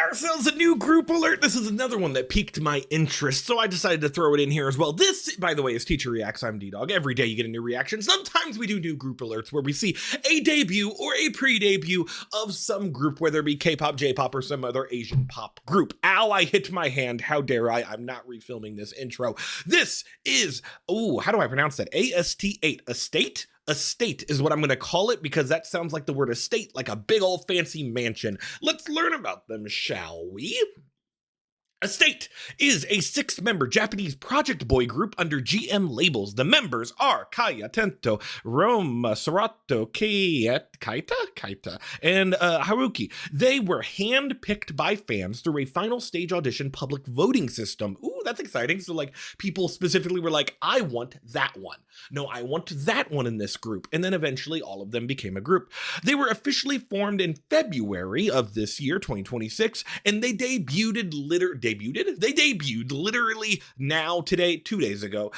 ourselves a new group alert. This is another one that piqued my interest, so I decided to throw it in here as well. This, by the way, is Teacher Reacts. I'm Ddog. Every day you get a new reaction. Sometimes we do new group alerts where we see a debut or a pre-debut of some group, whether it be K-pop, J-pop, or some other Asian pop group. Ow, I hit my hand. How dare I? I'm not refilming this intro. This is, how do I pronounce that? AST8. Estate? Estate is what I'm going to call it because that sounds like the word estate, like a big old fancy mansion. Let's learn about them, shall we? AST8 is a 6-member Japanese project boy group under GM labels. The members are Kaya, Tento, Roma, Sarato, Kaita, and Haruki. They were hand-picked by fans through a final stage audition public voting system. Ooh, that's exciting. So like people specifically were like, I want that one. No, I want that one in this group. And then eventually all of them became a group. They were officially formed in February of this year, 2026, and they debuted literally now, today, 2 days ago,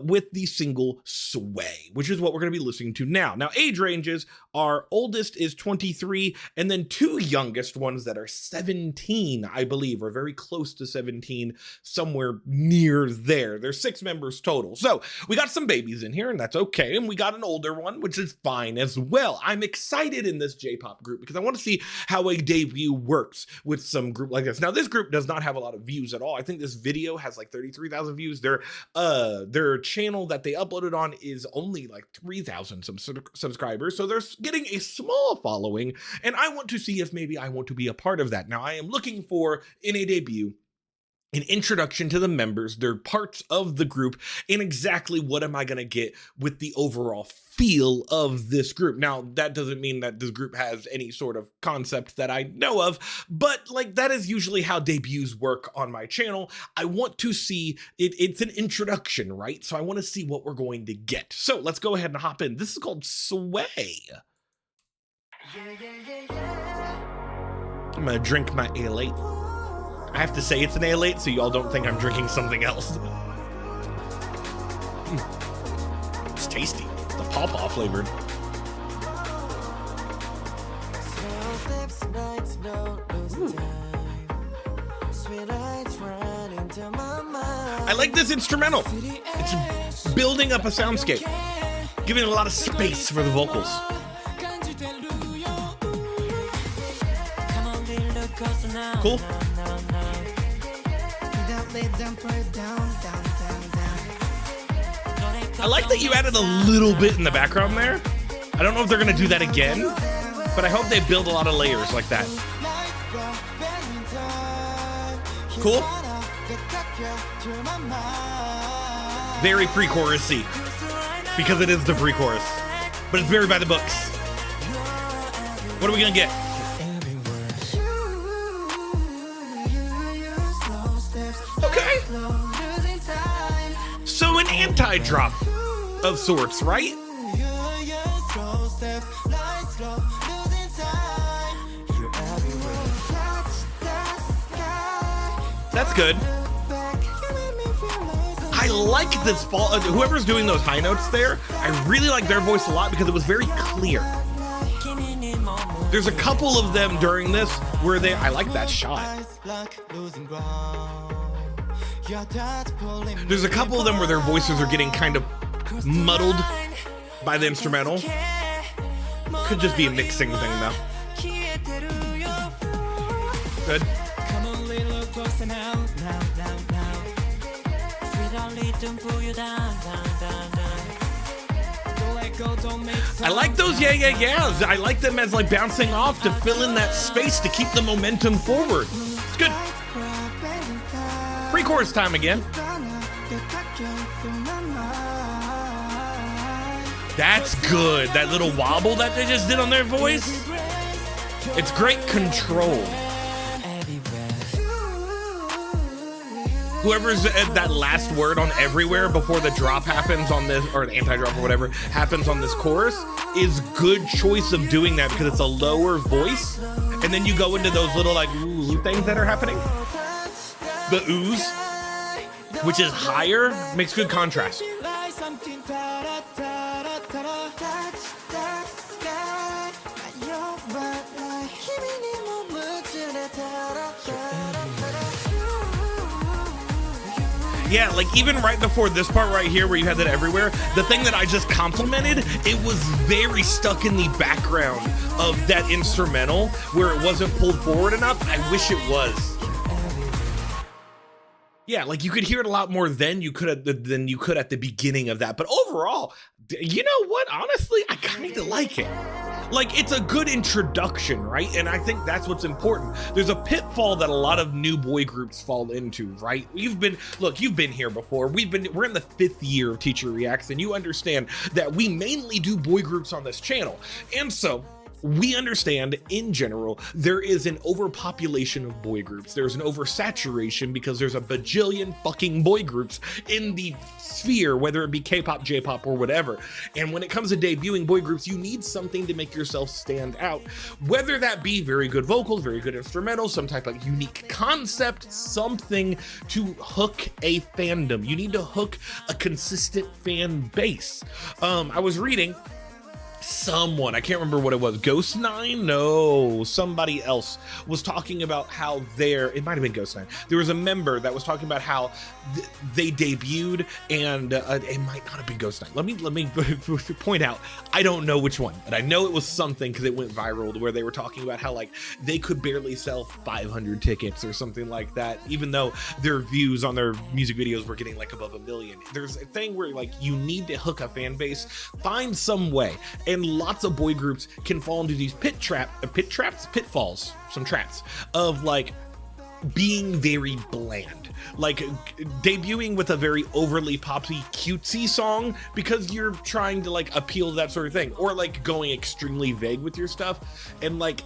with the single Sway, which is what we're going to be listening to now. Now, age ranges, our oldest is 23, and then 2 youngest ones that are 17, I believe, or very close to 17, somewhere near there. There's 6 members total. So we got some babies in here, and that's okay. And we got an older one, which is fine as well. I'm excited in this J-pop group because I want to see how a debut works with some group like this. Now, this group does not have a lot of views at all. I think this video has like 33,000 views. Their channel that they uploaded on is only like 3,000 subscribers. So they're getting a small following, and I want to see if maybe I want to be a part of that. Now, I am looking for, in a debut, an introduction to the members, their parts of the group, and exactly what am I going to get with the overall feel of this group. Now, that doesn't mean that this group has any sort of concept that I know of, but like that is usually how debuts work on my channel. I want to see it. It's an introduction, right? So I want to see what we're going to get. So let's go ahead and hop in. This is called Sway. I'm going to drink my Ale8. I have to say it's an Ale8 so y'all don't think I'm drinking something else. It's tasty. The pawpaw flavored. I like this instrumental. It's building up a soundscape, giving it a lot of space for the vocals. Cool. I like that you added a little bit in the background there. I don't know if they're going to do that again, but I hope they build a lot of layers like that. Cool. Very pre-chorus-y, because it is the pre-chorus, but it's very by the books. What are we going to get? Okay. So an anti-drop of sorts, right? That's good. I like this fall. Whoever's doing those high notes there, I really like their voice a lot because it was very clear. There's a couple of them during this where I like that shot. There's a couple of them where their voices are getting kind of muddled by the instrumental. Could just be a mixing thing though. Good. I like those yeah-yeah-yeahs. I like them as like bouncing off to fill in that space to keep the momentum forward. It's good. Pre-chorus time again. That's good. That little wobble that they just did on their voice. It's great control. Whoever's at that last word on everywhere before the drop happens on this, or the anti-drop or whatever happens on this chorus, is good choice of doing that because it's a lower voice. And then you go into those little like ooh things that are happening. The ooze, which is higher, makes good contrast. Yeah, like even right before this part right here where you had that everywhere, the thing that I just complimented, it was very stuck in the background of that instrumental where it wasn't pulled forward enough. I wish it was. Yeah, like you could hear it a lot more than you could at the beginning of that. But overall, you know what? Honestly, I kind of like it. Like, it's a good introduction, right? And I think that's what's important. There's a pitfall that a lot of new boy groups fall into, right? You've been here before. We're in the 5th year of Teacher Reacts, and you understand that we mainly do boy groups on this channel. And so we understand in general there is an overpopulation of boy groups. There's an oversaturation because there's a bajillion fucking boy groups in the sphere, whether it be K-pop, J-pop, or whatever. And when it comes to debuting boy groups, you need something to make yourself stand out, whether that be very good vocals, very good instrumentals, some type of unique concept, something to hook a fandom. You need to hook a consistent fan base. I was reading someone, I can't remember what it was, Ghost9? No, somebody else was talking about how it might have been Ghost9. There was a member that was talking about how they debuted, and it might not have been Ghost9. Let me point out, I don't know which one, but I know it was something because it went viral where they were talking about how like they could barely sell 500 tickets or something like that, even though their views on their music videos were getting like above 1 million. There's a thing where like you need to hook a fan base, find some way. And lots of boy groups can fall into these pitfalls, some traps of like being very bland, like debuting with a very overly poppy cutesy song because you're trying to like appeal to that sort of thing, or like going extremely vague with your stuff. And like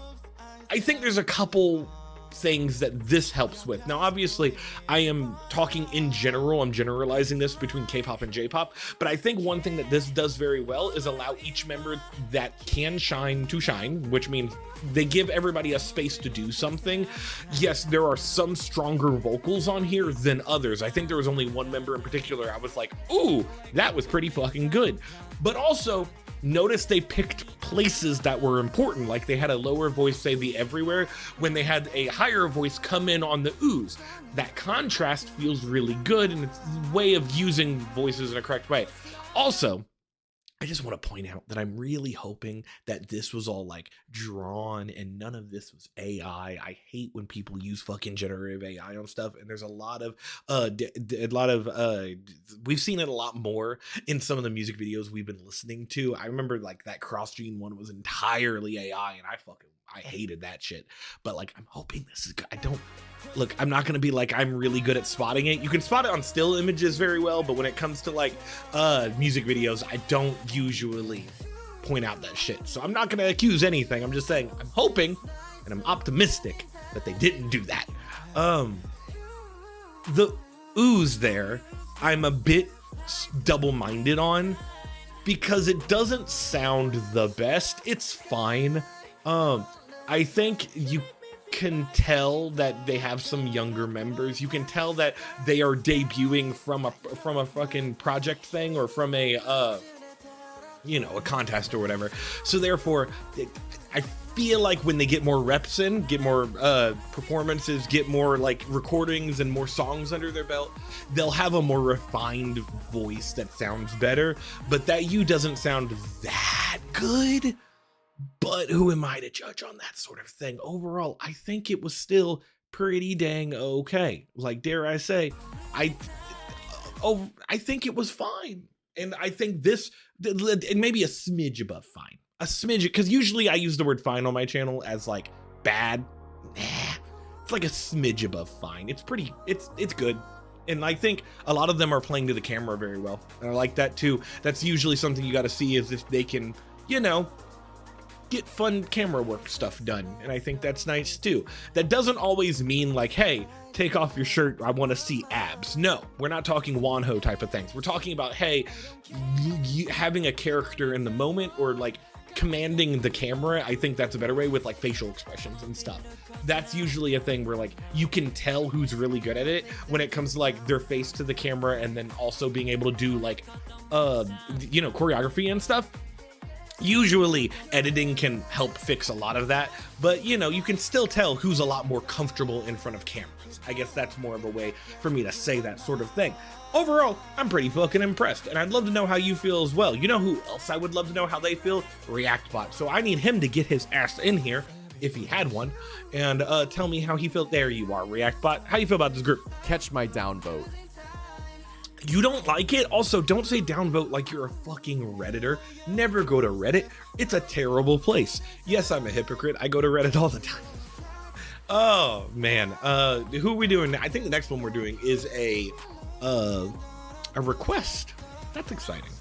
I think there's a couple things that this helps with. Now obviously I am talking in general, I'm generalizing this between K-pop and J-pop, but I think one thing that this does very well is allow each member that can shine to shine, which means they give everybody a space to do something. Yes, there are some stronger vocals on here than others. I think there was only one member in particular I was like, ooh, that was pretty fucking good. But also notice they picked places that were important, like they had a lower voice say the everywhere when they had a higher voice come in on the oohs. That contrast feels really good, and it's a way of using voices in a correct way. Also, I just want to point out that I'm really hoping that this was all like drawn and none of this was AI. I hate when people use fucking generative AI on stuff, and there's a lot of we've seen it a lot more in some of the music videos we've been listening to. I remember like that Cross Gene one was entirely AI, and I hated that shit. But like I'm hoping this is good. Look, I'm not gonna be like I'm really good at spotting it. You can spot it on still images very well, but when it comes to like music videos, I don't usually point out that shit. So I'm not gonna accuse anything. I'm just saying I'm hoping and I'm optimistic that they didn't do that. The ooze there, I'm a bit double-minded on because it doesn't sound the best. It's fine. I think you can tell that they have some younger members. You can tell that they are debuting from a fucking project thing, or from a a contest or whatever. So therefore I feel like when they get more reps in, get more performances, get more like recordings and more songs under their belt, they'll have a more refined voice that sounds better. But that doesn't sound that good. But who am I to judge on that sort of thing? Overall, I think it was still pretty dang okay. Like, dare I say, I think it was fine. And I think this, and maybe a smidge above fine. A smidge, because usually I use the word fine on my channel as like bad. Nah, it's like a smidge above fine. It's pretty, it's good. And I think a lot of them are playing to the camera very well. And I like that too. That's usually something you got to see, is if they can, get fun camera work stuff done. And I think that's nice too. That doesn't always mean like, hey, take off your shirt, I want to see abs. No, we're not talking Wonho type of things. We're talking about, hey, having a character in the moment, or like commanding the camera. I think that's a better way, with like facial expressions and stuff. That's usually a thing where like you can tell who's really good at it when it comes to like their face to the camera, and then also being able to do like choreography and stuff. Usually editing can help fix a lot of that, but you know, you can still tell who's a lot more comfortable in front of cameras. I guess that's more of a way for me to say that sort of thing. Overall, I'm pretty fucking impressed, and I'd love to know how you feel as well. You know who else I would love to know how they feel? Reactbot. So I need him to get his ass in here, if he had one, and tell me how he felt. There you are, Reactbot. How you feel about this group? Catch my downvote. You don't like it? Also, don't say downvote like you're a fucking Redditor. Never go to Reddit. It's a terrible place. Yes, I'm a hypocrite. I go to Reddit all the time. Oh, man. Who are we doing? I think the next one we're doing is a request. That's exciting.